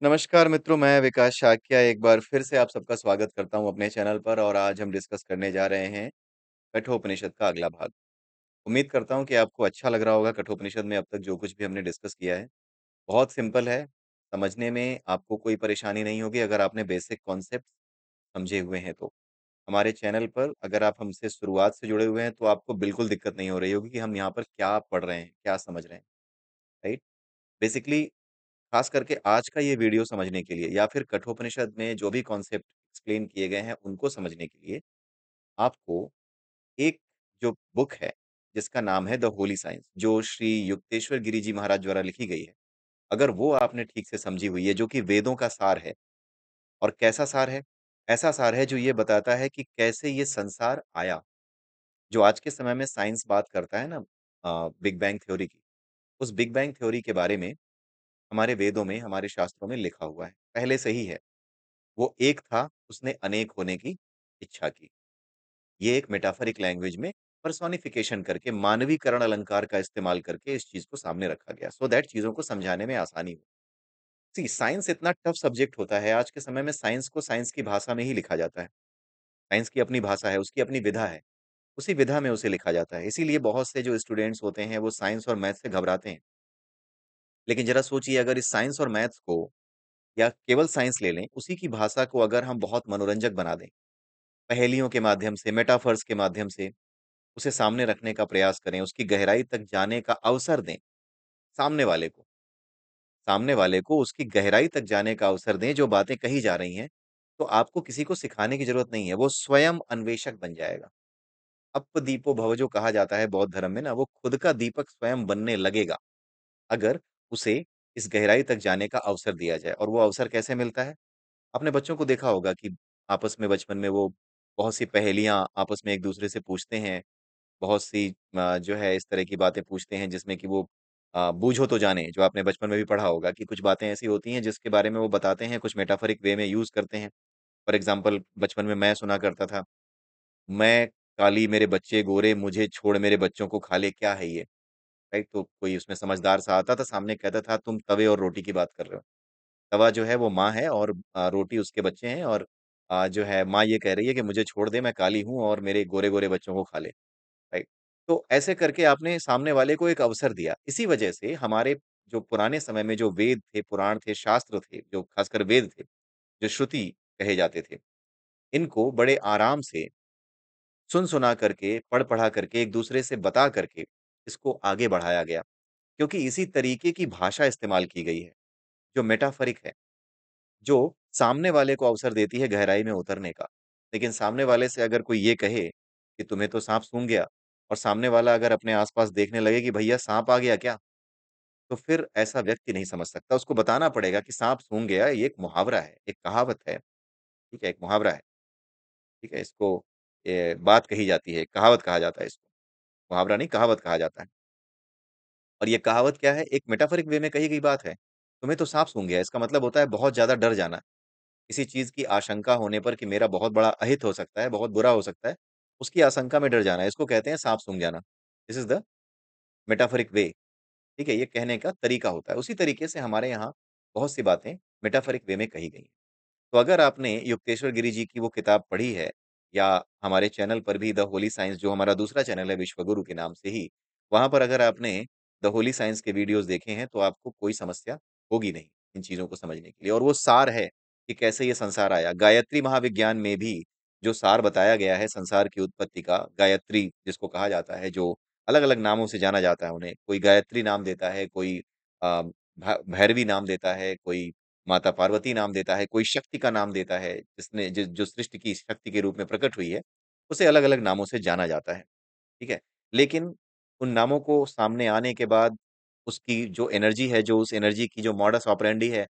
नमस्कार मित्रों, मैं विकास शाक्या एक बार फिर से आप सबका स्वागत करता हूँ अपने चैनल पर और आज हम डिस्कस करने जा रहे हैं कठोपनिषद का अगला भाग। उम्मीद करता हूँ कि आपको अच्छा लग रहा होगा कठोपनिषद में अब तक जो कुछ भी हमने डिस्कस किया है। बहुत सिंपल है, समझने में आपको कोई परेशानी नहीं होगी अगर आपने बेसिक कॉन्सेप्ट समझे हुए हैं तो। हमारे चैनल पर अगर आप हमसे शुरुआत से जुड़े हुए हैं तो आपको बिल्कुल दिक्कत नहीं हो रही होगी कि हम यहाँ पर क्या पढ़ रहे हैं, क्या समझ रहे हैं, राइट? बेसिकली खास करके आज का ये वीडियो समझने के लिए या फिर कठोपनिषद में जो भी कॉन्सेप्ट एक्सप्लेन किए गए हैं उनको समझने के लिए आपको एक जो बुक है जिसका नाम है द होली साइंस जो श्री युक्तेश्वर गिरी जी महाराज द्वारा लिखी गई है। अगर वो आपने ठीक से समझी हुई है जो कि वेदों का सार है। और कैसा सार है? ऐसा सार है जो ये बताता है कि कैसे ये संसार आया। जो आज के समय में साइंस बात करता है ना, बिग बैंग थ्योरी की, उस बिग बैंग थ्योरी के बारे में हमारे वेदों में, हमारे शास्त्रों में लिखा हुआ है, पहले से ही है। वो एक था, उसने अनेक होने की इच्छा की। ये एक मेटाफोरिक लैंग्वेज में पर्सोनिफिकेशन करके, मानवीकरण अलंकार का इस्तेमाल करके इस चीज़ को सामने रखा गया, सो दैट चीज़ों को समझाने में आसानी हो। सी साइंस इतना टफ सब्जेक्ट होता है, आज के समय में साइंस को साइंस की भाषा में ही लिखा जाता है। साइंस की अपनी भाषा है, उसकी अपनी विधा है, उसी विधा में उसे लिखा जाता है। इसीलिए बहुत से जो स्टूडेंट्स होते हैं, वो साइंस और मैथ से घबराते हैं। लेकिन ज़रा सोचिए अगर इस साइंस और मैथ्स को या केवल साइंस ले लें, उसी की भाषा को अगर हम बहुत मनोरंजक बना दें, पहेलियों के माध्यम से, मेटाफर्स के माध्यम से उसे सामने रखने का प्रयास करें, उसकी गहराई तक जाने का अवसर दें सामने वाले को। सामने वाले को उसकी गहराई तक जाने का अवसर दें, जो बातें कही जा रही हैं, तो आपको किसी को सिखाने की ज़रूरत नहीं है, वो स्वयं अन्वेषक बन जाएगा। अप्पदीपो भव जो कहा जाता है बौद्ध धर्म में ना, वो खुद का दीपक स्वयं बनने लगेगा, अगर उसे इस गहराई तक जाने का अवसर दिया जाए। और वो अवसर कैसे मिलता है? आपने बच्चों को देखा होगा कि आपस में बचपन में वो बहुत सी पहेलियाँ आपस में एक-दूसरे से पूछते हैं। बहुत सी जो है इस तरह की बातें पूछते हैं जिसमें कि वो बूझो तो जाने, जो आपने बचपन में भी पढ़ा होगा कि कुछ बातें ऐसी होती हैं जिसके बारे में वो बताते हैं, कुछ मेटाफोरिक वे में यूज़ करते हैं। फॉर एग्ज़ाम्पल बचपन में मैं सुना करता था, "मैं काली मेरे बच्चे गोरे, मुझे छोड़ मेरे बच्चों को खा ले, क्या है ये?" राइट? तो कोई उसमें समझदार सा आता था, सामने कहता था, "तुम तवे और रोटी की बात कर रहे हो।" तवा जो है वो माँ है और रोटी उसके बच्चे हैं और जो है माँ ये कह रही है कि मुझे छोड़ दे, मैं काली हूँ और मेरे गोरे-गोरे बच्चों को खा ले। राइट? तो ऐसे करके आपने सामने वाले को एक अवसर दिया। इसी वजह से हमारे जो पुराने समय में जो वेद थे, पुराण थे, शास्त्र थे, जो खासकर वेद थे, जो श्रुति कहे जाते थे, इनको बड़े आराम से सुन-सुना करके, पढ़-पढ़ा करके, एक-दूसरे से बता करके इसको आगे बढ़ाया गया। क्योंकि इसी तरीके की भाषा इस्तेमाल की गई है, जो मेटाफोरिक है, जो सामने वाले को अवसर देती है गहराई में उतरने का। लेकिन सामने वाले से अगर कोई ये कहे कि तुम्हें तो साँप सूँघ गया और सामने वाला अगर अपने आस-पास देखने लगे कि भैया साँप आ गया क्या? तो फिर ऐसा व्यक्ति नहीं समझ सकता। उसको बताना पड़ेगा कि साँप सूँघ गया ये एक मुहावरा है, एक कहावत है, ठीक है? एक मुहावरा है, ठीक है? इसको बात कही जाती है, कहावत कहा जाता है इसको। मुहावरा नहीं कहावत कहा जाता है। और ये कहावत क्या है? एक मेटाफोरिक वे में कही गई बात है। तुम्हें तो साँप सूँघ गया, इसका मतलब होता है बहुत ज़्यादा डर जाना। किसी चीज़ की आशंका होने पर कि मेरा बहुत बड़ा अहित हो सकता है, बहुत बुरा हो सकता है, उसकी आशंका में डर जाना, इसको कहते हैं साँप सूँघ जाना। दिस इज़ द मेटाफोरिक वे, ठीक है? ये कहने का तरीका होता है। उसी तरीके से हमारे यहाँ बहुत सी बातें मेटाफोरिक वे में कही गई हैं। तो अगर आपने युक्तेश्वर गिरी जी की वो किताब पढ़ी है या हमारे चैनल पर भी द होली साइंस जो हमारा दूसरा चैनल है विश्वगुरु के नाम से ही, वहाँ पर अगर आपने द होली साइंस के वीडियोज़ देखे हैं, तो आपको कोई समस्या होगी नहीं इन चीज़ों को समझने के लिए। और वो सार है कि कैसे ये संसार आया। गायत्री महाविज्ञान में भी जो सार बताया गया है संसार की उत्पत्ति का, गायत्री जिसको कहा जाता है, जो अलग-अलग नामों से जाना जाता है उन्हें। कोई गायत्री नाम देता है, कोई भैरवी नाम देता है, कोई माता पार्वती नाम देता है, कोई शक्ति का नाम देता है, जिसने जो सृष्टि की शक्ति के रूप में प्रकट हुई है, उसे अलग-अलग नामों से जाना जाता है, ठीक है? लेकिन उन नामों को सामने आने के बाद उसकी जो एनर्जी है, जो उस एनर्जी की जो मॉडस ऑपरेंडी है,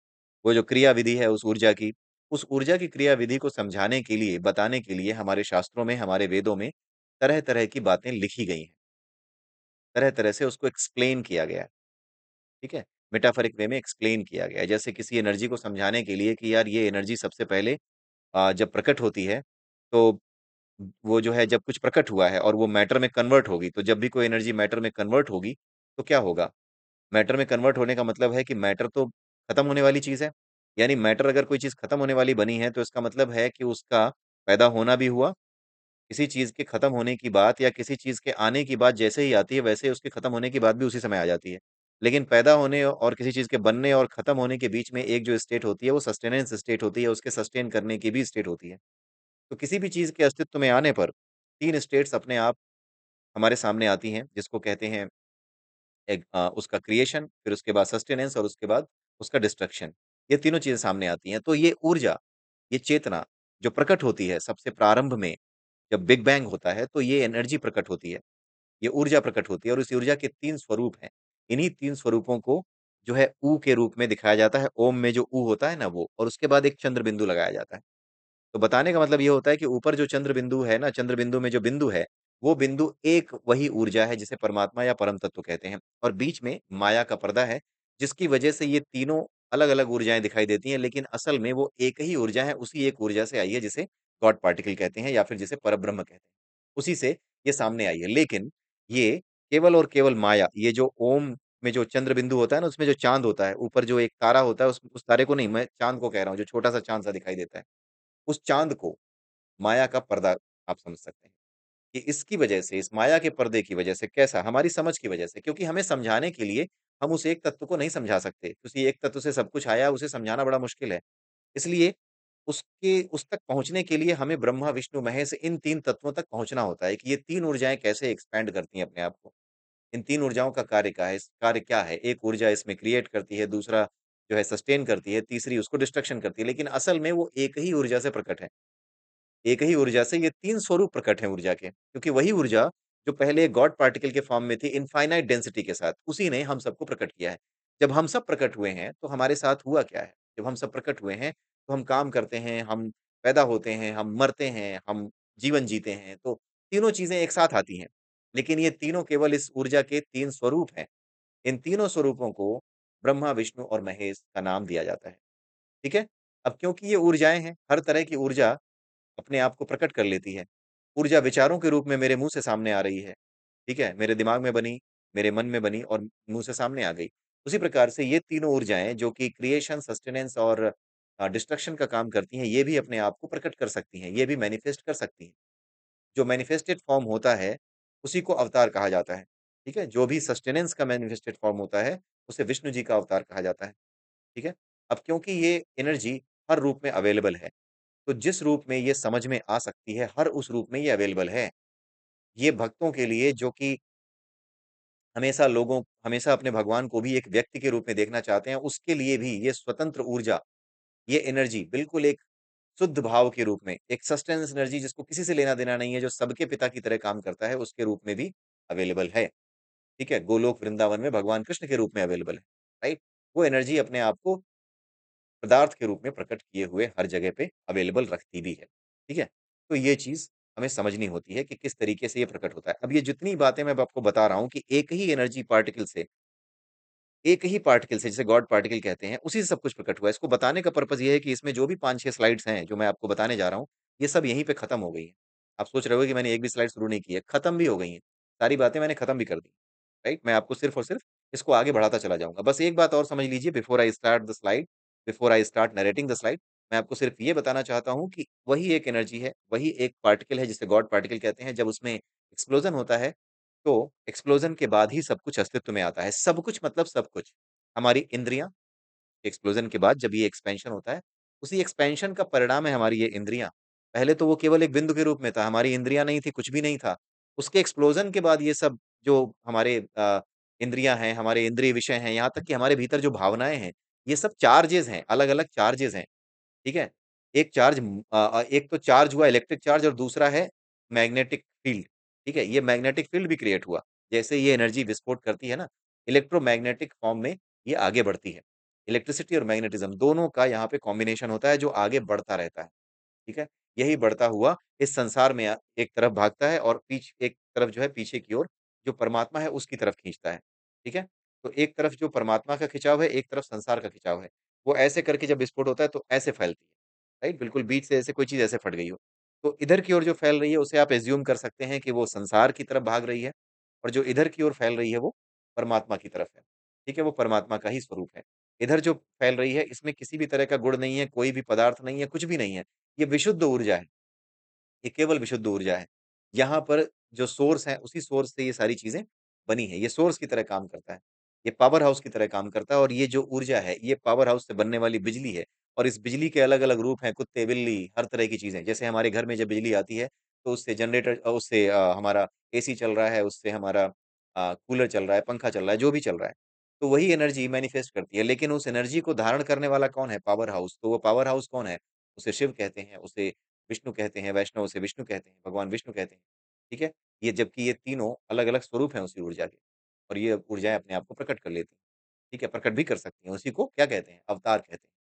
वो जो क्रियाविधि है उस ऊर्जा की क्रियाविधि को समझाने के लिए, बताने के लिए हमारे शास्त्रों में, हमारे वेदों में तरह-तरह की बातें लिखी गई हैं। तरह-तरह से उसको एक्सप्लेन किया गया है। ठीक है? मेटाफोरिक वे में एक्सप्लेन किया गया है। जैसे किसी एनर्जी को समझाने के लिए कि यार ये एनर्जी सबसे पहले जब प्रकट होती है, तो वो जो है जब कुछ प्रकट हुआ है और वो मैटर में कन्वर्ट होगी, तो जब भी कोई एनर्जी मैटर में कन्वर्ट होगी, तो क्या होगा? मैटर में कन्वर्ट होने का मतलब है कि मैटर तो खत्म होने वाली चीज़ है, यानी मैटर अगर कोई चीज़ खत्म होने वाली बनी है, तो इसका मतलब है कि उसका पैदा होना भी हुआ, किसी चीज़ के खत्म होने की बात या किसी चीज़ के आने की बात जैसे ही आती है, वैसे ही उसके खत्म होने की बात भी उसी समय आ जाती है। लेकिन पैदा होने और किसी चीज़ के बनने और खत्म होने के बीच में एक जो स्टेट होती है, वो सस्टेनेंस स्टेट होती है, उसके सस्टेन करने की भी स्टेट होती है। तो किसी भी चीज़ के अस्तित्व में आने पर 3 स्टेट्स अपने आप हमारे सामने आती हैं, जिसको कहते हैं उसका क्रिएशन, फिर उसके बाद सस्टेनेंस और उसके बाद उसका डिस्ट्रक्शन। ये तीनों चीज़ें सामने आती हैं। तो ये ऊर्जा, ये चेतना जो प्रकट होती है सबसे प्रारंभ में, जब बिग बैंग होता है, तो ये एनर्जी प्रकट होती है, ये ऊर्जा प्रकट होती है और इस ऊर्जा के 3 स्वरूप हैं। इन्हीं 3 स्वरूपों को जो है ऊ के रूप में दिखाया जाता है, ओम में जो ऊ होता है ना वो, और उसके बाद एक चंद्र बिंदु लगाया जाता है। तो बताने का मतलब ये होता है कि ऊपर जो चंद्र बिंदु है ना, चंद्र बिंदु में जो बिंदु है, वो बिंदु एक वही ऊर्जा है जिसे परमात्मा या परम तत्व कहते हैं और बीच में माया का पर्दा है, जिसकी वजह से ये तीनों अलग-अलग ऊर्जाएँ दिखाई देती हैं, लेकिन असल में वो एक ही ऊर्जा है, उसी एक ऊर्जा से आई है जिसे गॉड पार्टिकल कहते हैं या फिर जिसे परब्रह्म कहते हैं। उसी से ये सामने आई है, लेकिन ये केवल और केवल माया, ये जो ओम में जो चंद्र बिंदु होता है ना, उसमें जो चाँद होता है, ऊपर जो एक तारा होता है, उस तारे को नहीं, मैं चाँद को कह रहा हूँ, जो छोटा-सा चाँद सा दिखाई देता है। उस चाँद को माया का पर्दा आप समझ सकते हैं, कि इसकी वजह से, इस माया के पर्दे की वजह से कैसा? हमारी समझ की वजह से, क्योंकि हमें समझाने के लिए हम उस एक तत्व को नहीं समझा सकते। उसी एक तत्व से सब कुछ आया, उसे समझाना बड़ा मुश्किल है। इसलिए उसके उस तक पहुँचने के लिए हमें ब्रह्मा, विष्णु, महेश इन 3 तत्वों तक पहुँचना होता है कि ये 3 ऊर्जाएँ कैसे एक्सपैंड करती हैं अपने आप को। इन 3 ऊर्जाओं का कार्य क्या है? कार्य क्या है? एक ऊर्जा इसमें क्रिएट करती है, दूसरा जो है सस्टेन करती है, तीसरी उसको डिस्ट्रक्शन करती है। लेकिन असल में वो एक ही ऊर्जा से प्रकट है। एक ही ऊर्जा से ये 3 स्वरूप प्रकट हैं ऊर्जा के, क्योंकि वही ऊर्जा जो पहले गॉड पार्टिकल के फॉर्म में थी इनफाइनाइट डेंसिटी के साथ, उसी ने हम सबको प्रकट किया है। जब हम सब प्रकट हुए हैं, तो हमारे साथ हुआ क्या है? जब हम सब प्रकट हुए हैं, तो हम काम करते हैं, हम पैदा होते हैं, हम मरते हैं, हम जीवन जीते हैं, तो तीनों चीज़ें एक साथ आती हैं। लेकिन ये तीनों केवल इस ऊर्जा के 3 स्वरूप हैं। इन तीनों स्वरूपों को ब्रह्मा, विष्णु और महेश का नाम दिया जाता है। ठीक है? अब क्योंकि ये ऊर्जाएँ हैं, हर तरह की ऊर्जा अपने आप को प्रकट कर लेती है। ऊर्जा विचारों के रूप में मेरे मुँह से सामने आ रही है, ठीक है? मेरे दिमाग में बनी, मेरे मन में बनी और मुँह से सामने आ गई। उसी प्रकार से ये तीनों ऊर्जाएँ जो कि क्रिएशन, सस्टेनेंस और डिस्ट्रक्शन का काम करती हैं, ये भी अपने आप को प्रकट कर सकती हैं, ये भी मैनिफेस्ट कर सकती हैं। जो मैनिफेस्टेड फॉर्म होता है, उसी को अवतार कहा जाता है, ठीक है? जो भी सस्टेनेंस का मैनिफेस्टेड फॉर्म होता है, उसे विष्णु जी का अवतार कहा जाता है, ठीक है? अब क्योंकि ये एनर्जी हर रूप में अवेलेबल है, तो जिस रूप में ये समझ में आ सकती है, हर उस रूप में ये अवेलेबल है। ये भक्तों के लिए जो कि हमेशा अपने भगवान को भी एक व्यक्ति के रूप में देखना चाहते हैं, उसके लिए भी ये स्वतंत्र ऊर्जा, ये एनर्जी बिल्कुल एक शुद्ध भाव के रूप में, एक सस्टेंस एनर्जी जिसको किसी से लेना-देना नहीं है, जो सबके पिता की तरह काम करता है, उसके रूप में भी अवेलेबल है। ठीक है? गोलोक वृंदावन में भगवान कृष्ण के रूप में अवेलेबल है, राइट? वो एनर्जी अपने आप को पदार्थ के रूप में प्रकट किए हुए हर जगह पे अवेलेबल रखती भी है। ठीक है? तो ये चीज़ हमें समझनी होती है कि किस तरीके से ये प्रकट होता है। अब ये जितनी बातें मैं अब आपको बता रहा हूँ कि एक ही पार्टिकल से जिसे गॉड पार्टिकल कहते हैं, उसी से सब कुछ प्रकट हुआ है। इसको बताने का पर्पज़ ये है कि इसमें जो भी 5-6 स्लाइड्स हैं, जो मैं आपको बताने जा रहा हूँ, ये सब यहीं पे खत्म हो गई हैं। आप सोच रहे होगे कि मैंने एक भी स्लाइड शुरू नहीं की है, खत्म भी हो गई हैं। सारी बातें मैंने खत्म भी कर दी, राइट? मैं आपको सिर्फ़ और सिर्फ़ इसको आगे बढ़ाता चला जाऊँगा। बस एक बात और समझ लीजिए before I start narrating the slide, मैं आपको सिर्फ़ ये बताना चाहता हूँ कि वही एक एनर्जी है, वही एक पार्टिकल है जिसे गॉड पार्टिकल कहते हैं। जब उसमें एक्सप्लोज़न होता है, तो एक्सप्लोज़न के बाद ही सब कुछ अस्तित्व में आता है। सब कुछ मतलब सब कुछ। हमारी इंद्रियाँ, एक्सप्लोज़न के बाद जब ये एक्सपेंशन होता है, उसी एक्सपेंशन का परिणाम है हमारी ये इंद्रियाँ। पहले तो वो केवल एक बिंदु के रूप में था, हमारी इंद्रियाँ नहीं थी, कुछ भी नहीं था। उसके एक्सप्लोज़न के बाद ये सब जो हमारे इंद्रियाँ हैं, हमारे इंद्रिय विषय हैं, यहाँ तक कि हमारे भीतर जो भावनाएँ हैं, ये सब चार्जेज़ हैं, अलग-अलग चार्जेज़ हैं। ठीक है? एक तो चार्ज हुआ इलेक्ट्रिक चार्ज और दूसरा है मैग्नेटिक फील्ड, ठीक है? ये मैग्नेटिक फील्ड भी क्रिएट हुआ। जैसे ये एनर्जी विस्फोट करती है ना, इलेक्ट्रोमैग्नेटिक फॉर्म में ये आगे बढ़ती है। इलेक्ट्रिसिटी और मैग्नेटिज़्म दोनों का यहाँ पे कॉम्बिनेशन होता है जो आगे बढ़ता रहता है, ठीक है? यही बढ़ता हुआ इस संसार में एक तरफ भागता है और एक तरफ जो है पीछे की ओर जो परमात्मा है उसकी तरफ खींचता है, ठीक है? तो एक तरफ जो परमात्मा का खिंचाव है, एक तरफ संसार का खिंचाव है। वो ऐसे करके जब विस्फोट होता है तो ऐसे फैलती है। राइट? बिल्कुल बीच से ऐसे कोई चीज़ ऐसे फट गई हो। तो इधर की ओर जो फैल रही है उसे आप अज़्यूम कर सकते हैं कि वो संसार की तरफ भाग रही है और जो इधर की ओर फैल रही है वो परमात्मा की तरफ है। ठीक है? वो परमात्मा का ही स्वरूप है। इधर जो फैल रही है इसमें किसी भी तरह का गुण नहीं है, कोई भी पदार्थ नहीं है, कुछ भी नहीं है। ये विशुद्ध ऊर्जा है, ये केवल विशुद्ध ऊर्जा है। यहाँ पर जो सोर्स है, उसी सोर्स से ये सारी चीज़ें बनी हैं। ये सोर्स की तरह काम करता है। ये पावर हाउस की तरह काम करता है और ये जो ऊर्जा है, ये पावर हाउस से बनने वाली बिजली है और इस बिजली के अलग-अलग रूप हैं, कुत्ते, बिल्ली, हर तरह की चीज़ें। जैसे हमारे घर में जब बिजली आती है, तो उससे उससे हमारा एसी चल रहा है, उससे हमारा कूलर चल रहा है, पंखा चल रहा है, जो भी चल रहा है। तो वही एनर्जी मैनिफेस्ट करती है, लेकिन उस एनर्जी को धारण करने वाला कौन है? Power house. तो वो पावर हाउस कौन है? उसे शिव कहते हैं, उसे विष्णु कहते हैं, वैष्णव उसे विष्णु कहते हैं, भगवान विष्णु कहते हैं, ठीक है? ये जबकि ये तीनों अलग-अलग स्वरूप हैं उसी ऊर्जा के और ये ऊर्जाएँ अपने आप को प्रकट कर लेती हैं, ठीक है? प्रकट भी कर सकती हैं, उसी को क्या कहते हैं? अवतार कहते हैं,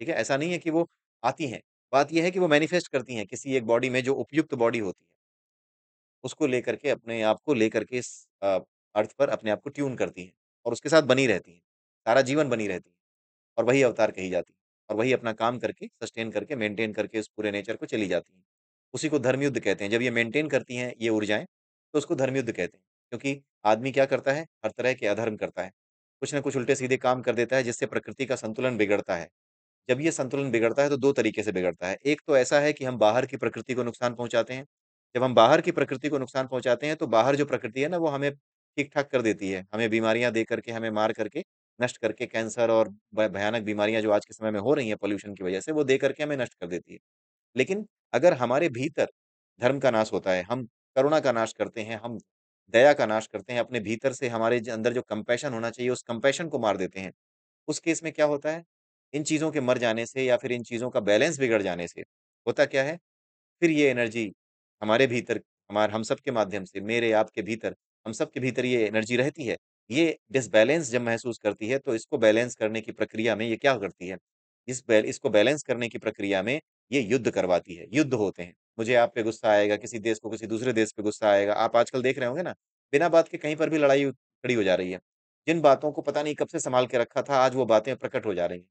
ठीक है? ऐसा नहीं है कि वो आती हैं, बात ये है कि वो मैनिफेस्ट करती हैं किसी एक बॉडी में जो उपयुक्त बॉडी होती है, उसको लेकर के अपने आप को लेकर के इस अर्थ पर अपने आप को ट्यून करती हैं और उसके साथ बनी रहती हैं, सारा जीवन बनी रहती हैं। और वही अवतार कही जाती है और वही अपना काम करके, सस्टेन करके, मेंटेन करके उस पूरे नेचर को चली जाती हैं। उसी को धर्मयुद्ध कहते हैं। जब ये मेंटेन करती हैं ये ऊर्जाएँ, तो उसको धर्मयुद्ध कहते हैं। क्योंकि आदमी क्या करता है? हर तरह के अधर्म करता है। कुछ न कुछ उल्टे-सीधे काम कर देता है जिससे प्रकृति का संतुलन बिगड़ता है। जब ये संतुलन बिगड़ता है तो 2 तरीके से बिगड़ता है। एक तो ऐसा है कि हम बाहर की प्रकृति को नुकसान पहुँचाते हैं। जब हम बाहर की प्रकृति को नुकसान पहुँचाते हैं तो बाहर जो प्रकृति है ना वो हमें ठीक-ठाक कर देती है। हमें बीमारियाँ दे करके, हमें मार करके, नष्ट करके कैंसर और भ भयानक बीमारियाँ जो आज के समय में हो रही हैं पॉल्यूशन की वजह से वो दे करके हमें नष्ट कर देती है। लेकिन अगर हमारे भीतर धर्म का नाश होता है, हम करुणा का नाश करते हैं, हम दया का नाश करते हैं, अपने भीतर से हमारे अंदर जो कंपैशन होना चाहिए उस कंपैशन को मार देते हैं। उस केस में क्या होता है? इन चीज़ों के मर जाने से या फिर इन चीज़ों का बैलेंस बिगड़ जाने से होता क्या है? फिर ये एनर्जी हमारे भीतर हम सब के माध्यम से मेरे आपके भीतर, हम सब के भीतर ये एनर्जी रहती है। ये डिसबैलेंस जब महसूस करती है तो इसको बैलेंस करने की प्रक्रिया में ये क्या करती है? इसको बैलेंस करने की प्रक्रिया में ये युद्ध करवाती है, युद्ध होते हैं। मुझे आप पे गुस्सा आएगा, किसी देश को किसी दूसरे देश पे गुस्सा आएगा। आप आजकल देख रहे होंगे ना, बिना बात के कहीं पर भी लड़ाई खड़ी हो जा रही है। जिन बातों को पता नहीं कब से सँभाल के रखा था, आज वो बातें प्रकट हो जा रही हैं।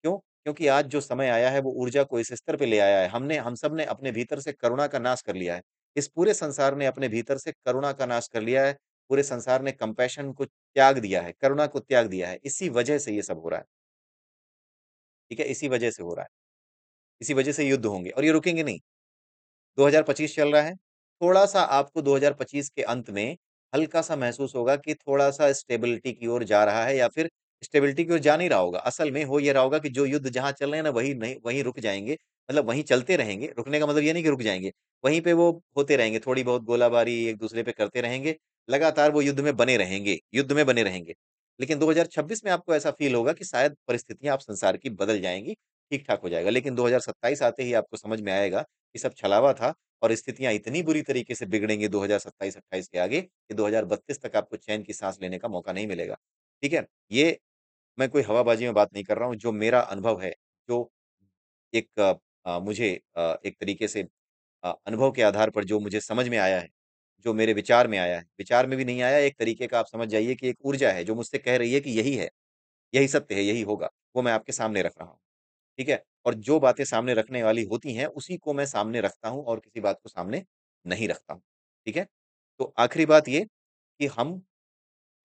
क्यों? क्योंकि आज जो समय आया है वो ऊर्जा को इस स्तर पे ले आया है। हम सब ने अपने भीतर से करुणा का नाश कर लिया है। इस पूरे संसार ने अपने भीतर से करुणा का नाश कर लिया है। पूरे संसार ने कंपैशन को त्याग दिया है, करुणा को त्याग दिया है। इसी वजह से ये सब हो रहा है। ठीक है? इसी वजह से हो रहा है। इसी वजह से युद्ध होंगे और ये रुकेंगे नहीं। 2025 चल रहा है, थोड़ा-सा आपको 2025 के अंत में हल्का-सा महसूस होगा कि थोड़ा-सा स्टेबिलिटी की ओर जा रहा है या फिर स्टेबिलिटी की ओर जा नहीं रहा होगा। असल में हो ये रहा होगा कि जो युद्ध जहाँ चल रहे हैं ना, वही नहीं वहीं रुक जाएँगे, मतलब वहीं चलते रहेंगे। रुकने का मतलब ये नहीं कि रुक जाएँगे, वहीं पे वो होते रहेंगे, थोड़ी बहुत गोलाबारी एक-दूसरे पे करते रहेंगे, लगातार वो युद्ध में बने रहेंगे। लेकिन 2026 में आपको ऐसा फ़ील होगा कि शायद परिस्थितियाँ अब संसार की बदल जाएँगी, ठीक-ठाक हो जाएगा। लेकिन 2027 आते ही आपको समझ में आएगा, ये सब छलावा था और स्थितियाँ इतनी बुरी तरीके से बिगड़ेंगी 2027-28 के आगे कि 2032 तक आपको चैन की साँस लेने का मौका नहीं मिलेगा। ठीक है? ये मैं कोई हवाबाजी में बात नहीं कर रहा हूँ, जो मेरा अनुभव है, जो एक मुझे एक तरीके से अनुभव के आधार पर जो मुझे समझ में आया है, जो मेरे विचार में आया है, विचार में भी नहीं आया, एक तरीके का आप समझ जाइए कि एक ऊर्जा है, जो मुझसे कह रही है कि यही है, यही सत्य है, यही होगा, वो मैं आपके सामने रख रहा हूँ। ठीक है? और जो बातें सामने रखने वाली होती हैं, उसी को मैं सामने रखता हूँ और किसी बात को सामने नहीं रखता हूँ। ठीक है? तो आखिरी बात ये कि हम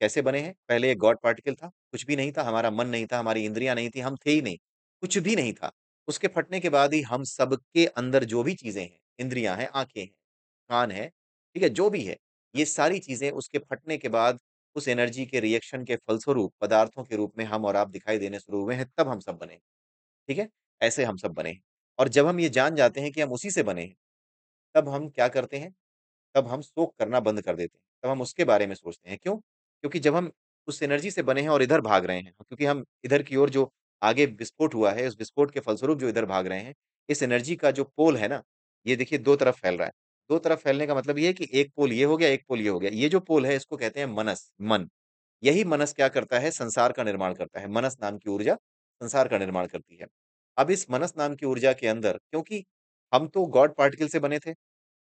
कैसे बने हैं? पहले एक गॉड पार्टिकल था, कुछ भी नहीं था, हमारा मन नहीं था, हमारी इंद्रियाँ नहीं थी, हम थे ही नहीं, कुछ भी नहीं था। उसके फटने के बाद ही हम सबके अंदर जो भी चीज़ें हैं, इंद्रियाँ हैं, आँखें हैं, कान है, ठीक है? जो भी है, ये सारी चीज़ें उसके फटने के बाद उस एनर्जी के रिएक्शन के फलस्वरूप पदार्थों के रूप में हम और आप दिखाई देने शुरू हुए हैं, तब हम सब बने। ठीक है? ऐसे हम सब बने हैं। और जब हम ये जान जाते हैं कि हम उसी से बने हैं, तब हम क्या करते हैं? तब हम शोक करना बंद कर देते हैं। तब हम उसके बारे में सोचते हैं। क्यों? क्योंकि जब हम उस एनर्जी से बने हैं और इधर भाग रहे हैं, क्योंकि हम इधर की ओर जो आगे विस्फोट हुआ है, उस विस्फोट के फलस्वरूप जो इधर भाग रहे हैं, इस एनर्जी का जो पोल है ना, ये देखिए 2 तरफ फैल रहा है। 2 तरफ फैलने का मतलब ये है कि एक पोल ये हो गया, एक पोल ये हो गया। ये जो पोल है इसको कहते हैं मनस, मन। यही मनस क्या करता है? संसार का निर्माण करता है। मनस नाम की ऊर्जा संसार का निर्माण करती है। अब इस मनस नाम की ऊर्जा के अंदर क्योंकि हम तो गॉड पार्टिकल से बने थे,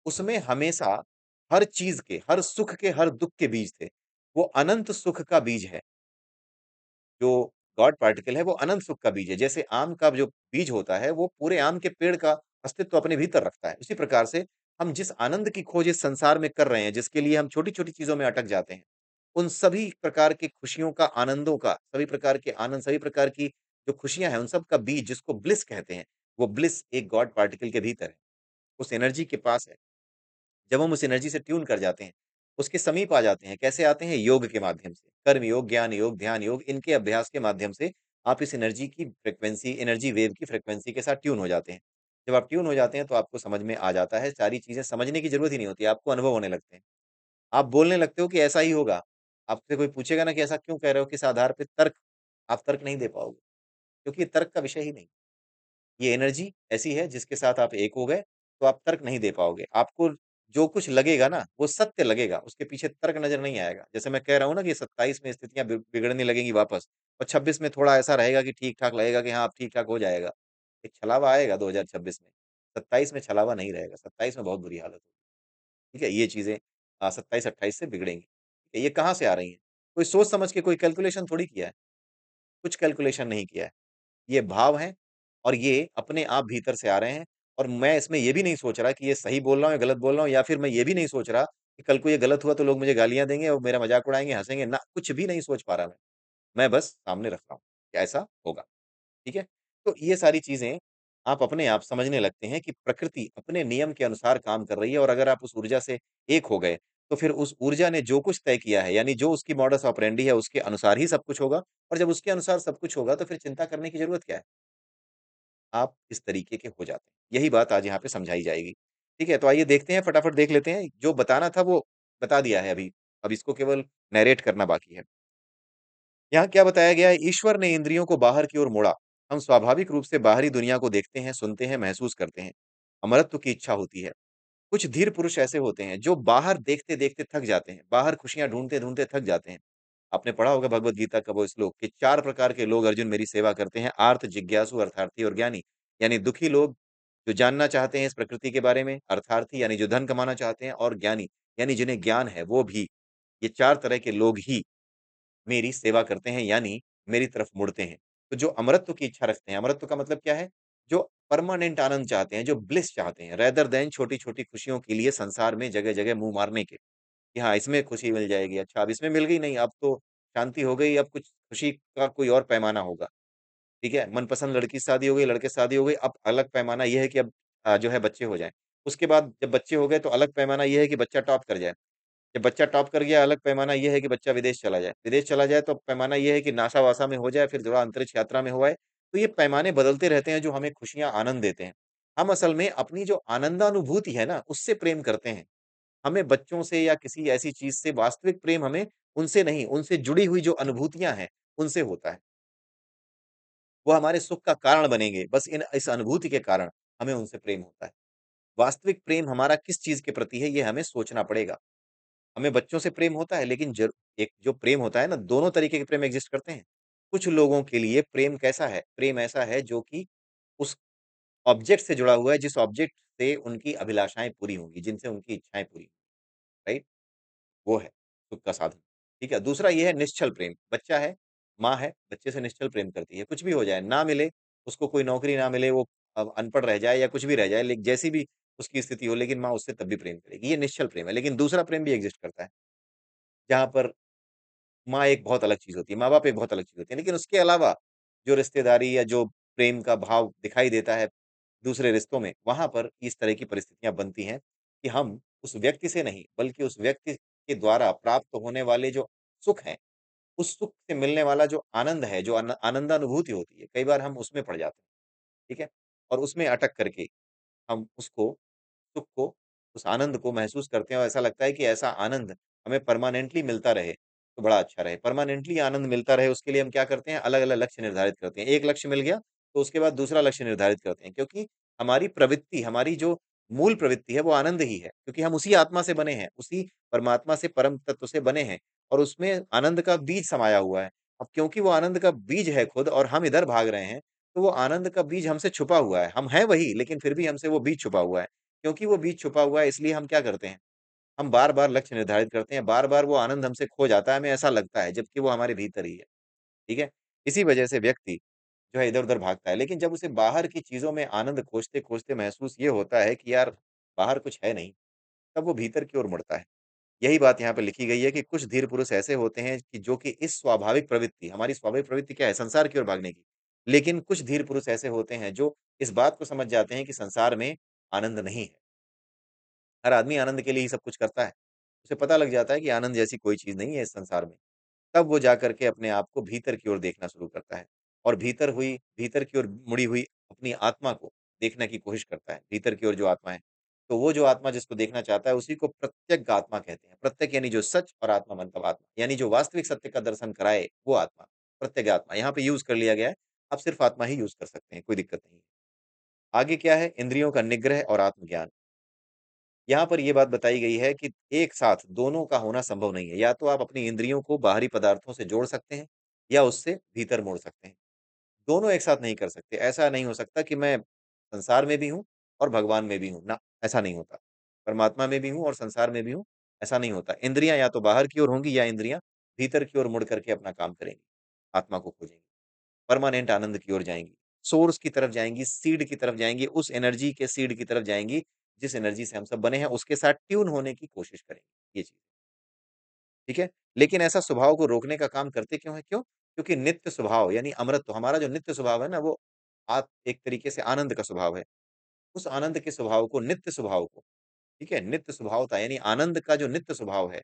उसमें हमेशा हर चीज़ के, हर सुख के, हर दुःख के बीज थे। वो अनंत सुख का बीज है। जो गॉड पार्टिकल है वो अनंत सुख का बीज है। जैसे आम का जो बीज होता है वो पूरे आम के पेड़ का अस्तित्व अपने भीतर रखता है। उसी प्रकार से हम जिस आनंद की खोज इस संसार में कर रहे हैं, जिसके लिए हम छोटी-छोटी चीज़ों में अटक जाते हैं, उन सभी प्रकार की खुशियों का, आनंदों का, सभी प्रकार के आनंद, सभी प्रकार की जो खुशियाँ हैं, उन सब का बीज जिसको ब्लिस कहते हैं, वो ब्लिस एक गॉड पार्टिकल के भीतर है, उस एनर्जी के पास है। जब हम उस एनर्जी से ट्यून कर जाते हैं, उसके समीप आ जाते हैं, कैसे आते हैं? योग के माध्यम से। कर्म योग, ज्ञान योग, ध्यान योग, इनके अभ्यास के माध्यम से आप इस एनर्जी की फ्रीक्वेंसी, एनर्जी वेव की फ्रीक्वेंसी के साथ ट्यून हो जाते हैं। जब आप ट्यून हो जाते हैं, तो आपको समझ में आ जाता है, सारी चीज़ें समझने की ज़रूरत ही नहीं होती, आपको अनुभव होने लगते हैं। आप बोलने लगते हो कि ऐसा ही होगा। आपसे कोई पूछेगा ना कि ऐसा क्यों कह रहे हो? किस आधार पे? तर्क, आप तर्क नहीं दे पाओगे, क्योंकि ये तर्क का विषय ही नहीं। ये एनर्जी ऐसी है जिसके साथ आप एक हो गए, तो आप तर्क नहीं दे पाओगे। आपको जो कुछ लगेगा ना, वो सत्य लगेगा, उसके पीछे तर्क नज़र नहीं आएगा। जैसे मैं कह रहा हूँ ना कि 27 में स्थितियाँ बिगड़ने लगेंगी वापस और 26 में थोड़ा ऐसा रहेगा कि ठीक-ठाक लगेगा कि हाँ, अब ठीक-ठाक हो जाएगा। एक छलावा आएगा 2026 में, 27 में छलावा नहीं रहेगा, 27 में बहुत बुरी हालत होगी। ठीक है? ये चीज़ें 27-28 से बिगड़ेंगी। ठीक है? ये कहाँ से आ रही हैं? कोई सोच समझ के कोई कैलकुलेशन थोड़ी किया है, कुछ कैलकुलेशन नहीं किया है। ये भाव हैं और ये अपने आप भीतर से आ रहे हैं और मैं इसमें ये भी नहीं सोच रहा कि ये सही बोल रहा हूँ या गलत बोल रहा हूँ या फिर मैं ये भी नहीं सोच रहा कि कल को ये गलत हुआ तो लोग मुझे गालियाँ देंगे और मेरा मज़ाक उड़ाएँगे, हँसेंगे, ना कुछ भी नहीं सोच पा रहा मैं। मैं बस सामने रख रहा हूँ कि ऐसा होगा, ठीक है? तो ये सारी चीज़ें आप अपने आप समझने लगते हैं कि प्रकृति अपने नियम के अनुसार काम कर रही है और अगर आप उस ऊर्जा से एक हो गए, तो फिर उस ऊर्जा ने जो कुछ तय किया है, यानी जो उसकी मॉडस ऑपरेंडी है, उसके अनुसार ही सब कुछ होगा और जब उसके अनुसार सब कुछ होगा, तो फिर चिंता करने की ज़रूरत क्या है? आप इस तरीके के हो जाते हैं। यही बात आज यहाँ पे समझाई जाएगी। ठीक है? तो आइए देखते हैं, फटाफट देख लेते हैं। जो बताना था वो बता दिया है अभी। अब इसको केवल नैरेट करना बाकी है। यहाँ क्या बताया गया है, ईश्वर ने इंद्रियों को बाहर की ओर मोड़ा। हम स्वाभाविक रूप से बाहरी दुनिया को देखते हैं, सुनते हैं, महसूस करते हैं। अमरत्व की इच्छा होती है। कुछ धीर पुरुष ऐसे होते हैं जो बाहर देखते-देखते थक जाते हैं, बाहर खुशियाँ ढूँढते-ढूँढते थक जाते हैं। आपने पढ़ा होगा भगवत गीता का वो श्लोक कि 4 प्रकार के लोग अर्जुन मेरी सेवा करते हैं, आर्त, जिज्ञासु, अर्थार्थी और ज्ञानी। यानी दुखी लोग जो जानना चाहते हैं इस प्रकृति के बारे में, अर्थार्थी यानी जो धन कमाना चाहते हैं और ज्ञानी यानी जिन्हें ज्ञान है वो भी। ये 4 तरह के लोग ही मेरी सेवा करते हैं यानी मेरी तरफ मुड़ते हैं। तो जो अमरत्व की इच्छा रखते हैं, अमरत्व का मतलब क्या है? जो परमानेंट आनंद चाहते हैं, जो ब्लिस चाहते हैं, रेदर दैन छोटी-छोटी खुशियों के लिए संसार में जगह-जगह मुँह मारने के। कि हाँ, इसमें खुशी मिल जाएगी, अच्छा अब इसमें मिल गई नहीं, अब तो शांति हो गई, अब कुछ खुशी का कोई और पैमाना होगा, ठीक है? मनपसंद लड़की से शादी हो गई, लड़के से शादी हो गई, अब अलग पैमाना ये है कि अब जो है बच्चे हो जाएँ। उसके बाद जब बच्चे हो गए तो अलग पैमाना ये है कि बच्चा टॉप कर जाए। जब बच्चा टॉप कर गया, अलग पैमाना ये है कि बच्चा विदेश चला जाए। विदेश चला जाए तो पैमाना ये है कि नासा-वासा में हो जाए, फिर थोड़ा अंतरिक्ष यात्रा में हो आए। तो ये पैमाने बदलते रहते हैं जो हमें खुशियाँ, आनंद देते हैं। हम असल में अपनी जो आनंदानुभूति है ना, उससे प्रेम करते हैं। हमें बच्चों से या किसी ऐसी चीज़ से वास्तविक प्रेम हमें उनसे नहीं, उनसे जुड़ी हुई जो अनुभूतियाँ हैं, उनसे होता है। वो हमारे सुख का कारण बनेंगे, बस इन इस अनुभूति के कारण हमें उनसे प्रेम होता है। वास्तविक प्रेम हमारा किस चीज़ के प्रति है, ये हमें सोचना पड़ेगा। हमें बच्चों से प्रेम होता है, लेकिन एक जो प्रेम होता है ना, दोनों तरीके के प्रेम एक्ज़िस्ट करते हैं। कुछ लोगों के लिए प्रेम कैसा है? प्रेम ऐसा है जो कि उस ऑब्जेक्ट से जुड़ा हुआ है, जिस ऑब्जेक्ट से उनकी अभिलाषाएँ पूरी होंगी, जिनसे उनकी इच्छाएँ पूरी, राइट? वो है सुख का साधन, ठीक है? दूसरा ये है निश्चल प्रेम, बच्चा है, माँ है, बच्चे से निश्चल प्रेम करती है, कुछ भी हो जाए, ना मिले, उसको कोई नौकरी ना मिले, वो अनपढ़ रह जाए या कुछ भी रह जाए, जैसी भी उसकी स्थिति हो, लेकिन माँ उससे तब भी प्रेम करेगी, ये निश्चल प्रेम है। लेकिन दूसरा प्रेम भी एक्ज़िस्ट करता है, जहाँ पर माँ एक बहुत अलग चीज़ होती है, माँ-बाप एक बहुत अलग चीज़ होती है, लेकिन उसके अलावा जो रिश्तेदारी या जो प्रेम का भाव दिखाई देता है दूसरे रिश्तों में, वहाँ पर इस तरह की परिस्थितियाँ बनती हैं कि हम उस व्यक्ति से नहीं, बल्कि उस व्यक्ति के द्वारा प्राप्त होने वाले जो सुख हैं, उस सुख से मिलने वाला जो आनंद है, जो आनंदानुभूति होती है, कई बार हम उसमें पड़ जाते हैं, ठीक है? और उसमें अटक करके हम उसको सुख को, उस आनंद को महसूस करते हैं और ऐसा लगता है कि ऐसा आनंद हमें परमानेंटली मिलता रहे, तो बड़ा अच्छा रहे। परमानेंटली आनंद मिलता रहे उसके लिए हम क्या करते हैं, अलग-अलग लक्ष्य निर्धारित करते हैं। एक लक्ष्य मिल गया, तो उसके बाद दूसरा लक्ष्य निर्धारित करते हैं क्योंकि हमारी प्रवृत्ति, हमारी जो मूल प्रवृत्ति है वो आनंद ही है, क्योंकि हम उसी आत्मा से बने हैं, उसी परमात्मा से, परम तत्व से बने हैं और उसमें आनंद का बीज समाया हुआ है। अब क्योंकि वो आनंद का बीज है खुद और हम इधर भाग रहे हैं, तो वो आनंद का बीज हमसे छुपा हुआ है। हम हैं वही, लेकिन फिर भी हमसे वो बीज छुपा हुआ है। क्योंकि वो बीज छुपा हुआ है इसलिए हम क्या करते हैं, हम बार-बार लक्ष्य निर्धारित करते हैं, बार-बार वो आनंद हमसे खो जाता है, हमें ऐसा लगता है, जबकि वो हमारे भीतर ही है, ठीक है? इसी वजह से व्यक्ति जो है इधर-उधर भागता है, लेकिन जब उसे बाहर की चीज़ों में आनंद खोजते-खोजते महसूस ये होता है कि यार बाहर कुछ है नहीं, तब वो भीतर की ओर मुड़ता है। यही बात यहाँ पे लिखी गई है कि कुछ धीर पुरुष ऐसे होते हैं कि जो कि इस स्वाभाविक प्रवृत्ति, हमारी स्वाभाविक प्रवृत्ति क्या है? संसार की ओर भागने की। लेकिन कुछ धीर पुरुष ऐसे होते हैं जो इस बात को समझ जाते हैं कि संसार में आनंद नहीं है। हर आदमी आनंद के लिए ही सब कुछ करता है। उसे पता लग जाता है कि आनंद जैसी कोई चीज़ नहीं है इस संसार में। तब वो जाकर के अपने आप को भीतर की ओर देखना शुरू करता है और भीतर की ओर मुड़ी हुई अपनी आत्मा को देखने की कोशिश करता है, भीतर की ओर जो आत्मा है। तो वो जो आत्मा जिसको देखना चाहता है उसी को प्रत्यक आत्मा कहते हैं। प्रत्यक यानी जो सच और आत्मा मतलब आत्मा, यानी जो वास्तविक सत्य का दर्शन कराए वो आत्मा, प्रत्यक आत्मा। यहाँ पे यूज़ कर लिया गया है, आप सिर्फ आत्मा ही यूज़ कर सकते हैं, कोई दिक्कत नहीं है। आगे क्या है? इंद्रियों का निग्रह और आत्मज्ञान। यहाँ पर ये बात बताई गई है कि एक साथ दोनों का होना संभव नहीं है। या तो आप अपनी इंद्रियों को बाहरी पदार्थों से जोड़ सकते हैं या उससे भीतर मोड़ सकते हैं। दोनों एक साथ नहीं कर सकते। ऐसा नहीं हो सकता कि मैं संसार में भी हूँ और भगवान में भी हूँ, ना, ऐसा नहीं होता। परमात्मा में भी हूँ और संसार में भी हूँ, ऐसा नहीं होता। इंद्रियाँ या तो बाहर की ओर होंगी या इंद्रियाँ भीतर की ओर मुड़ करके अपना काम करेंगी, आत्मा को खोजेंगी, परमानेंट आनंद की ओर जाएँगी, सोर्स की तरफ जाएँगी, सीड की तरफ जाएँगी, उस एनर्जी के सीड की तरफ जाएँगी, जिस एनर्जी से हम सब बने हैं, उसके साथ ट्यून होने की कोशिश करेंगे। ये चीज़, ठीक है? लेकिन ऐसा स्वभाव को रोकने का काम करते क्यों हैं? क्यों? क्योंकि नित्य स्वभाव यानी अमरत्व, हमारा जो नित्य स्वभाव है ना, वो एक तरीके से आनंद का स्वभाव है। उस आनंद के स्वभाव को, नित्य स्वभाव को, ठीक है? नित्य स्वभावता यानी आनंद का जो नित्य स्वभाव है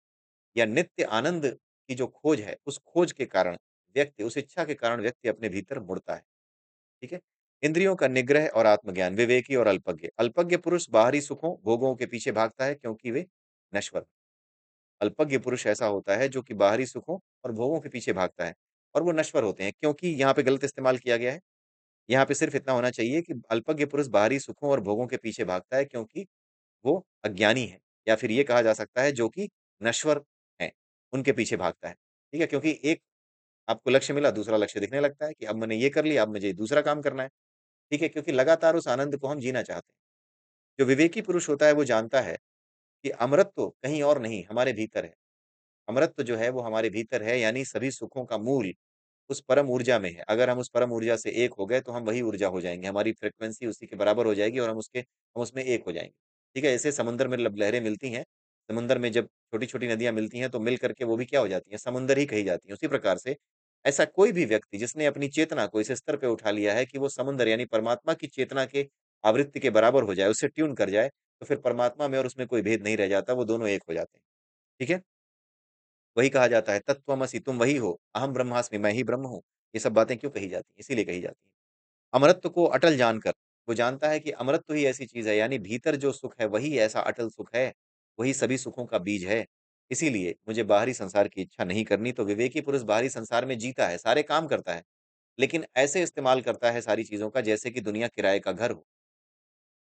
या नित्य आनंद की जो खोज है, उस खोज के कारण व्यक्ति, उस इच्छा के कारण व्यक्ति अपने भीतर मुड़ता है, ठीक है? इंद्रियों का निग्रह और आत्मज्ञान, विवेकी और अल्पज्ञ। अल्पज्ञ पुरुष बाहरी सुखों, भोगों के पीछे भागता है क्योंकि वे नश्वर। अल्पज्ञ पुरुष ऐसा होता है जो कि बाहरी सुखों और भोगों के पीछे भागता है और वो नश्वर होते हैं, क्योंकि यहाँ पे गलत इस्तेमाल किया गया है। यहाँ पे सिर्फ इतना होना चाहिए कि अल्पज्ञ पुरुष बाहरी सुखों और भोगों के पीछे भागता है क्योंकि वो अज्ञानी है, या फिर ये कहा जा सकता है जो कि नश्वर हैं, उनके पीछे भागता है। ठीक है? क्योंकि एक आपको लक्ष्य मिला, दूसरा लक्ष्य दिखने लगता है कि अब मैंने ये कर लिया, अब मुझे दूसरा काम करना है। ठीक है? क्योंकि लगातार उस आनंद को हम जीना चाहते हैं। जो विवेकी पुरुष होता है वो जानता है कि अमरत्व कहीं और नहीं, हमारे भीतर है। अमरत्व जो है वो हमारे भीतर है, यानी सभी सुखों का मूल उस परम ऊर्जा में है। अगर हम उस परम ऊर्जा से एक हो गए तो हम वही ऊर्जा हो जाएँगे। हमारी फ्रीक्वेंसी उसी के बराबर हो जाएगी और हम उसमें एक हो जाएँगे। ठीक है? जैसे समुद्र में लहरें मिलती हैं, समुद्र में जब छोटी-छोटी नदियाँ मिलती हैं तो मिल करके वो भी क्या हो जाती हैं? समुद्र ही कही जाती हैं। उसी प्रकार से ऐसा कोई भी व्यक्ति जिसने अपनी चेतना को इस स्तर पे उठा लिया है कि वो समुद्र यानी परमात्मा की चेतना के आवृत्ति के बराबर हो जाए, उससे ट्यून कर जाए, तो फिर परमात्मा में और उसमें कोई भेद नहीं रह जाता, वो दोनों एक हो जाते हैं। ठीक है? वही कहा जाता है, तत्त्वमसि तुम वही हो, अहम ब्रह्मास्मि मैं ही ब्रह्म हूँ। ये सब बातें क्यों कही जाती हैं? इसीलिए कही जाती हैं। अमरत्व को अटल जानकर वो जानता है कि अमरत्व ही ऐसी चीज़ है, यानी भीतर जो सुख है वही ऐसा अटल सुख है, वही सभी सुखों का बीज है। इसीलिए मुझे बाहरी संसार की इच्छा नहीं करनी, तो विवेकी पुरुष बाहरी संसार में जीता है, सारे काम करता है, लेकिन ऐसे इस्तेमाल करता है सारी चीज़ों का जैसे कि दुनिया किराए का घर हो।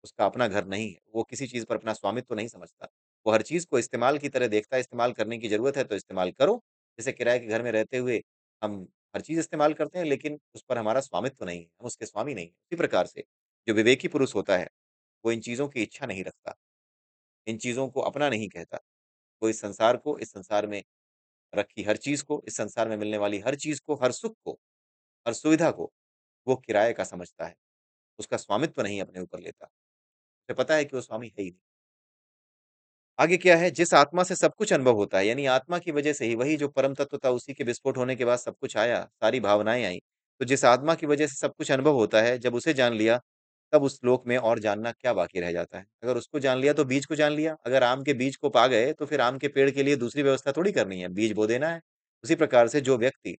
उसका अपना घर नहीं है। वो किसी चीज़ पर अपना स्वामित्व तो नहीं समझता। वो हर चीज़ को इस्तेमाल की तरह देखता है, इस्तेमाल करने की ज़रूरत है तो इस्तेमाल करो। जैसे किराए के घर में रहते हुए हम हर चीज़ इस्तेमाल करते हैं, लेकिन उस पर हमारा स्वामित्व तो नहीं है, हम उसके स्वामी नहीं हैं। उसी प्रकार से जो विवेकी पुरुष होता है, वो इन चीज़ों की इच्छा नहीं रखता, इन चीज़ों को अपना नहीं कहता। वो इस संसार को, इस संसार में रखी हर चीज़ को, इस संसार में मिलने वाली हर चीज़ को, हर सुख को, हर सुविधा को वो किराए का समझता है। उसका स्वामित्व तो नहीं अपने ऊपर लेता। उसे पता है कि वो स्वामी है ही नहीं। आगे क्या है, जिस आत्मा से सब कुछ अनुभव होता है, यानी आत्मा की वजह से ही, वही जो परम तत्व था उसी के विस्फोट होने के बाद सब कुछ आया, सारी भावनाएँ आईं। तो जिस आत्मा की वजह से सब कुछ अनुभव होता है, जब उसे जान लिया, तब उस श्लोक में और जानना क्या बाकी रह जाता है। अगर उसको जान लिया तो बीज को जान लिया, अगर आम के बीज को पा गए तो फिर आम के पेड़ के लिए दूसरी व्यवस्था थोड़ी करनी है, बीज बो देना है। उसी प्रकार से जो व्यक्ति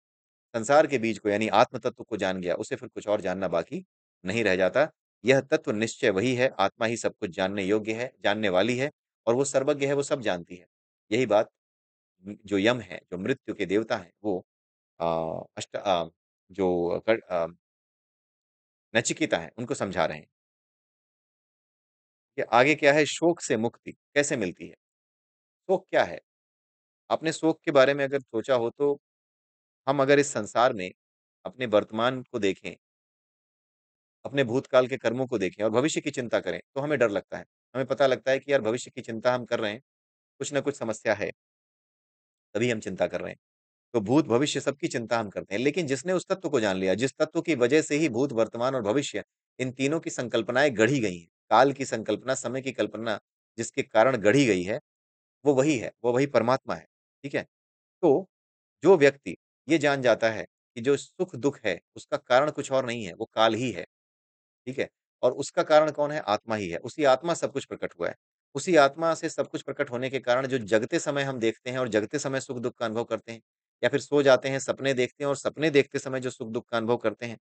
संसार के बीज को यानी आत्म तत्व को जान गया, उसे फिर कुछ और जानना बाकी नहीं रह जाता। यह तत्व निश्चय वही है, आत्मा ही सब कुछ जानने योग्य है, जानने वाली है और वो सर्वज्ञ है, वो सब जानती है। यही बात जो यम है, जो मृत्यु के देवता हैं, वो अ, जो नचिकेता हैं, उनको समझा रहे हैं कि आगे क्या है, शोक से मुक्ति कैसे मिलती है? शोक क्या है? आपने शोक के बारे में अगर सोचा हो तो हम अगर इस संसार में अपने वर्तमान को देखें, अपने भूतकाल के कर्मों को देखें और भविष्य की चिंता करें, तो हमें डर लगता है। हमें पता लगता है कि यार भविष्य की चिंता हम कर रहे हैं, कुछ न कुछ समस्या है, तभी हम चिंता कर रहे हैं। तो भूत, भविष्य सबकी चिंता हम करते हैं, लेकिन जिसने उस तत्व को जान लिया, जिस तत्व की वजह से ही भूत, वर्तमान और भविष्य इन तीनों की संकल्पनाएँ गढ़ी गई हैं। काल की संकल्पना, समय की कल्पना जिसके कारण गढ़ी गई है, वो वही है, वो वही परमात्मा है, ठीक है? तो जो व्यक्ति ये जान जाता है कि जो सुख-दुःख है, उसका कारण कुछ और नहीं है, वो काल ही है, ठीक है? और उसका कारण कौन है? आत्मा ही है। उसी आत्मा सब कुछ प्रकट हुआ है। उसी आत्मा से सब कुछ प्रकट होने के कारण जो जगते समय हम देखते हैं और जगते समय सुख-दुःख का अनुभव करते हैं, या फिर सो जाते हैं, सपने देखते हैं और सपने देखते समय जो सुख-दुःख का अनुभव करते हैं,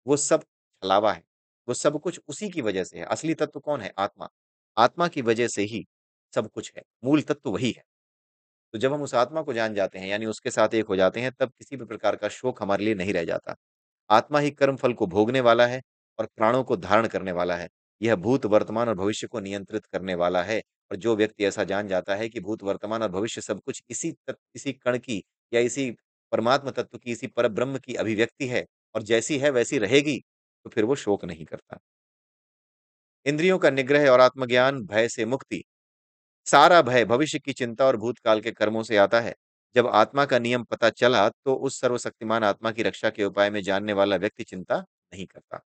वो सब छलावा है। वो सब कुछ उसी की वजह से है। असली तत्व कौन है? आत्मा। आत्मा की वजह से ही सब कुछ है। मूल तत्व वही है। तो जब हम उस आत्मा को जान जाते हैं, यानी उसके साथ एक हो जाते हैं, तब किसी भी प्रकार का शोक हमारे लिए नहीं रह जाता। आत्मा ही कर्म फल को भोगने वाला है और प्राणों को धारण करने वाला है। यह भूत, वर्तमान और भविष्य को नियंत्रित करने वाला है। और जो व्यक्ति ऐसा जान जाता है कि भूत, वर्तमान और भविष्य सब कुछ इसी कण की या इसी परमात्म तत्व की, इसी परब्रह्म की अभिव्यक्ति है और जैसी है वैसी रहेगी, तो फिर वो शोक नहीं करता। इंद्रियों का निग्रह और आत्मज्ञान, भय से मुक्ति। सारा भय भविष्य की चिंता और भूतकाल के कर्मों से आता है। जब आत्मा का नियम पता चला, तो उस सर्वशक्तिमान आत्मा की रक्षा के उपाय में जानने वाला व्यक्ति चिंता नहीं करता।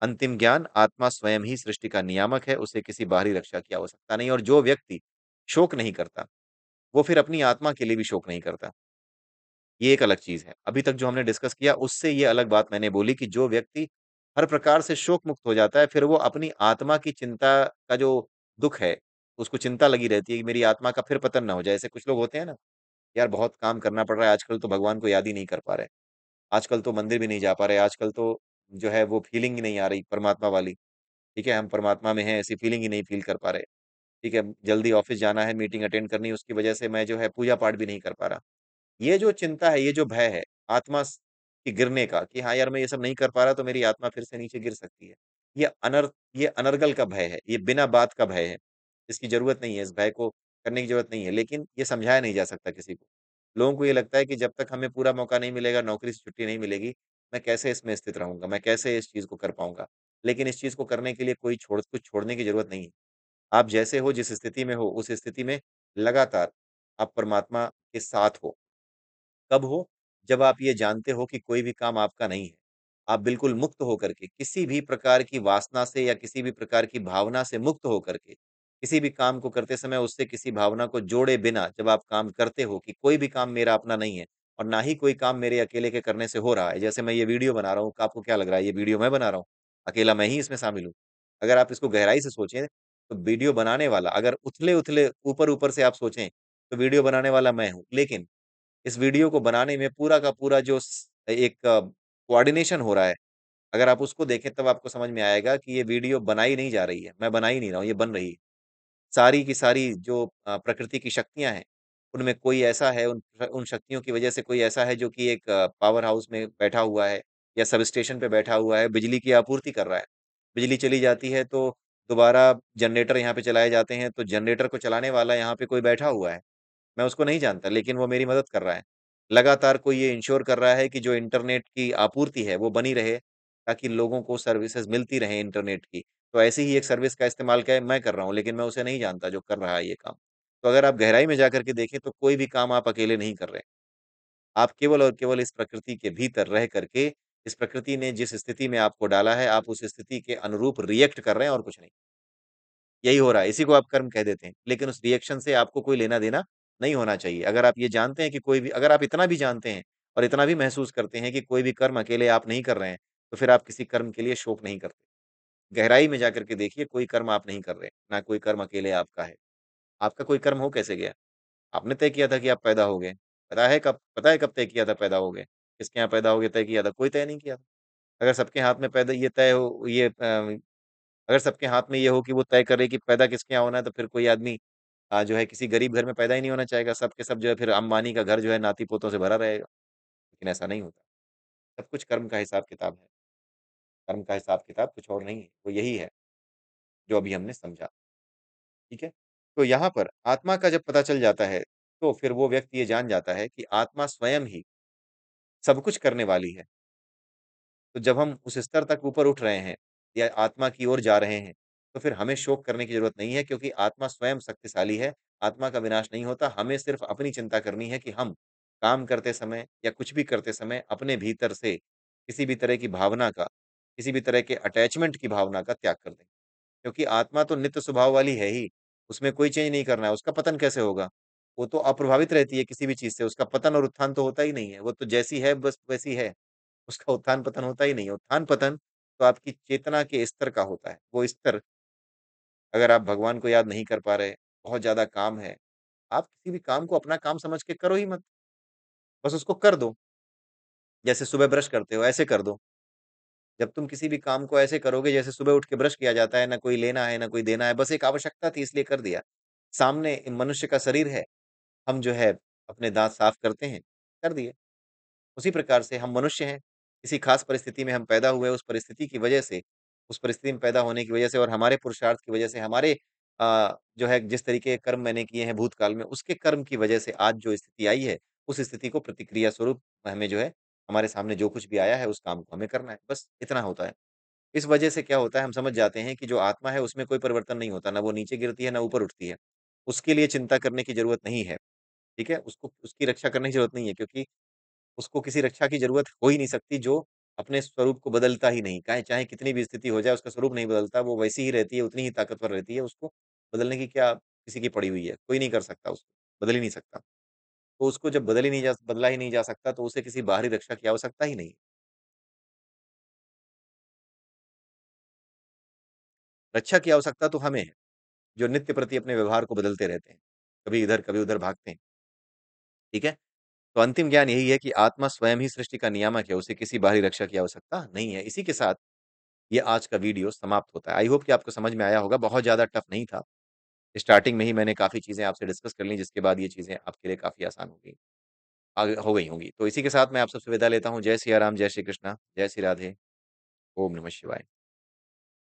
अंतिम ज्ञान, आत्मा स्वयं ही सृष्टि का नियामक है, उसे किसी बाहरी रक्षा की आवश्यकता नहीं। और जो व्यक्ति शोक नहीं करता, वो फिर अपनी आत्मा के लिए भी शोक नहीं करता। ये एक अलग चीज़ है। अभी तक जो हमने डिस्कस किया, उससे ये अलग बात मैंने बोली कि जो व्यक्ति हर प्रकार से शोक मुक्त हो जाता है, फिर वो अपनी आत्मा की चिंता का जो दुःख है, उसको चिंता लगी रहती है कि मेरी आत्मा का फिर पतन ना हो जाए। ऐसे कुछ लोग होते हैं ना, यार बहुत काम करना पड़ रहा है, आजकल तो भगवान को याद ही नहीं कर पा रहे। आजकल तो मंदिर भी नहीं जा पा रहे, आजकल तो जो है वो फीलिंग ही नहीं आ रही परमात्मा वाली, ठीक है? हम परमात्मा में हैं, ऐसी फीलिंग ही नहीं फ़ील कर पा रहे, ठीक है? जल्दी ऑफ़िस जाना है, मीटिंग अटेंड करनी है, उसकी वजह से मैं जो है पूजा-पाठ भी नहीं कर पा रहा। ये जो चिंता है, ये जो भय है, आत्मा स के गिरने का कि हाँ यार, मैं ये सब नहीं कर पा रहा, तो मेरी आत्मा फिर से नीचे गिर सकती है। ये ये अनर्गल का भय है, ये बिना बात का भय है। इसकी ज़रूरत नहीं है, इस भय को करने की ज़रूरत नहीं है, लेकिन ये समझाया नहीं जा सकता किसी को। लोगों को ये लगता है कि जब तक हमें पूरा मौका नहीं मिलेगा, नौकरी से छुट्टी नहीं मिलेगी, मैं कैसे इसमें स्थित रहूँगा, मैं कैसे इस चीज़ को कर पाऊँगा। लेकिन इस चीज़ को करने के लिए कुछ छोड़ने की ज़रूरत नहीं है। आप जैसे हो, जिस स्थिति में हो, उस स्थिति में लगातार आप परमात्मा के साथ हो। कब हो? जब आप ये जानते हो कि कोई भी काम आपका नहीं है। आप बिल्कुल मुक्त होकर के, किसी भी प्रकार की वासना से या किसी भी प्रकार की भावना से मुक्त होकर के, किसी भी काम को करते समय उससे किसी भावना को जोड़े बिना जब आप काम करते हो कि कोई भी काम मेरा अपना नहीं है और ना ही कोई काम मेरे अकेले के करने से हो रहा है। जैसे मैं ये वीडियो बना रहा हूँ, आपको क्या लग रहा है ये वीडियो मैं बना रहा हूँ? अकेला मैं ही इसमें शामिल हूँ। अगर आप इसको गहराई से सोचें, तो वीडियो बनाने वाला अगर उथले-उथले, ऊपर-ऊपर से आप सोचें, तो वीडियो बनाने वाला मैं हूँ। लेकिन इस वीडियो को बनाने में पूरा का पूरा जो एक कोऑर्डिनेशन हो रहा है, अगर आप उसको देखें तब आपको समझ में आएगा कि ये वीडियो बनाई नहीं जा रही है, मैं बना ही नहीं रहा हूँ, ये बन रही है। सारी की सारी जो प्रकृति की शक्तियाँ हैं, उनमें कोई ऐसा है, उन शक्तियों की वजह से कोई ऐसा है जो कि एक पावर हाउस में बैठा हुआ है या सब स्टेशन पे बैठा हुआ है, बिजली की आपूर्ति कर रहा है। बिजली चली जाती है तो दोबारा जनरेटर यहाँ पे चलाए जाते हैं, तो जनरेटर को चलाने वाला यहाँ पे कोई बैठा हुआ है। मैं उसको नहीं जानता, लेकिन वो मेरी मदद कर रहा है। लगातार कोई ये इंश्योर कर रहा है कि जो इंटरनेट की आपूर्ति है, वो बनी रहे, ताकि लोगों को सर्विसेज़ मिलती रहें इंटरनेट की। तो ऐसी ही एक सर्विस का इस्तेमाल क्या है, मैं कर रहा हूँ, लेकिन मैं उसे नहीं जानता जो कर रहा है ये काम। तो अगर आप गहराई में जाकर के देखें, तो कोई भी काम आप अकेले नहीं कर रहे। आप केवल और केवल इस प्रकृति के भीतर रह करके, इस प्रकृति ने जिस स्थिति में आपको डाला है, आप उस स्थिति के अनुरूप रिएक्ट कर रहे हैं और कुछ नहीं। यही हो रहा है, इसी को आप कर्म कह देते हैं। लेकिन उस रिएक्शन से आपको कोई लेना-देना नहीं होना चाहिए। अगर आप ये जानते हैं कि कोई भी अगर आप इतना भी जानते हैं और इतना भी महसूस करते हैं कि कोई भी कर्म अकेले आप नहीं कर रहे हैं, तो फिर आप किसी कर्म के लिए शोक नहीं करते। गहराई में जाकर के देखिए, कोई कर्म आप नहीं कर रहे, ना कोई कर्म अकेले आपका है। आपका कोई कर्म हो कैसे गया? आपने तय किया था कि आप पैदा होगे। पता है कब तय किया था पैदा होगे? किसके यहाँ पैदा होगे तय किया था? कोई तय नहीं किया था। अगर सबके हाथ में पैदा ये तय हो ये अगर सबके हाथ में ये हो कि वो तय करे कि पैदा किसके यहाँ होना है, तो फिर कोई आदमी जो है किसी गरीब घर में पैदा ही नहीं होना चाहेगा। सब के सब जो है फिर अंबानी का घर जो है नाती-पोतों से भरा रहेगा। लेकिन ऐसा नहीं होता। सब कुछ कर्म का हिसाब-किताब है। कर्म का हिसाब-किताब कुछ और नहीं है। वो यही है, जो अभी हमने समझा। ठीक है? तो यहाँ पर आत्मा का जब पता चल जाता है, तो फिर वो व्यक्ति ये जान जाता है कि आत्मा स्वयं ही सब कुछ करने वाली है। तो जब हम उस स्तर तक ऊपर उठ रहे हैं या आत्मा की ओर जा रहे हैं, तो फिर हमें शोक करने की ज़रूरत नहीं है, क्योंकि आत्मा स्वयं शक्तिशाली है, आत्मा का विनाश नहीं होता। हमें सिर्फ़ अपनी चिंता करनी है कि हम काम करते समय या कुछ भी करते समय अपने भीतर से किसी भी तरह की भावना का, किसी भी तरह के अटैचमेंट की भावना का त्याग कर दें। क्योंकि आत्मा तो नित्य स्वभाव वाली है ही, उसमें कोई चेंज नहीं करना है, उसका पतन कैसे होगा? वो तो अप्रभावित रहती है किसी भी चीज़ से, उसका पतन और उत्थान तो होता ही नहीं है। वो तो जैसी है बस वैसी है, उसका उत्थान-पतन होता ही नहीं है। उत्थान-पतन तो आपकी चेतना के स्तर का होता है। वो स्तर अगर आप भगवान को याद नहीं कर पा रहे, बहुत ज़्यादा काम है, आप किसी भी काम को अपना काम समझ के करो ही मत, बस उसको कर दो। जैसे सुबह ब्रश करते हो, ऐसे कर दो। जब तुम किसी भी काम को ऐसे करोगे जैसे सुबह उठ के ब्रश किया जाता है, ना कोई लेना है, ना कोई देना है, बस एक आवश्यकता थी इसलिए कर दिया। सामने मनुष्य का शरीर है, हम जो है अपने दाँत साफ करते हैं, कर दिए। उसी प्रकार से हम मनुष्य हैं, किसी खास परिस्थिति में हम पैदा हुए, उस परिस्थिति की वजह से, उस परिस्थिति में पैदा होने की वजह से और हमारे पुरुषार्थ की वजह से हमारे जो है जिस तरीके के कर्म मैंने किए हैं भूतकाल में, उसके कर्म की वजह से आज जो स्थिति आई है, उस स्थिति को प्रतिक्रिया स्वरूप हमें जो है, हमारे सामने जो कुछ भी आया है, उस काम को हमें करना है, बस इतना होता है। इस वजह से क्या होता है, हम समझ जाते हैं कि जो आत्मा है, उसमें कोई परिवर्तन नहीं होता, ना वो नीचे गिरती है, ना ऊपर उठती है। उसके लिए चिंता करने की ज़रूरत नहीं है, ठीक है? उसको उसकी रक्षा करने की ज़रूरत नहीं है क्योंकि उसको किसी रक्षा की ज़रूरत हो ही नहीं सकती जो अपने स्वरूप को बदलता ही नहीं। चाहे चाहे कितनी भी स्थिति हो जाए, उसका स्वरूप नहीं बदलता, वो वैसी ही रहती है, उतनी ही ताकतवर रहती है, उसको बदलने की क्या किसी की पड़ी हुई है, कोई नहीं कर सकता उसको, बदल ही नहीं सकता। तो उसको जब बदला ही नहीं जा सकता, तो उसे किसी बाहरी रक्षा की आवश्यकता ही नहीं है। रक्षा की आवश्यकता तो हमें है, जो नित्य प्रति अपने व्यवहार को बदलते रहते हैं। कभी इधर, कभी उधर भागते हैं, ठीक है? तो अंतिम ज्ञान यही है कि आत्मा स्वयं ही सृष्टि का नियामक है, उसे किसी बाहरी रक्षा की आवश्यकता नहीं है। इसी के साथ ये आज का वीडियो समाप्त होता है। आई होप कि आपको समझ में आया होगा, बहुत ज़्यादा टफ नहीं था। स्टार्टिंग में ही मैंने काफ़ी चीज़ें आपसे डिस्कस कर ली, जिसके बाद ये चीज़ें आपके लिए काफ़ी आसान हो गई आगे हो गई होंगी। तो इसी के साथ मैं आप सबसे विदा लेता हूँ। जय सिया राम, जय श्री कृष्णा, जय श्री राधे, ओम नमः शिवाय।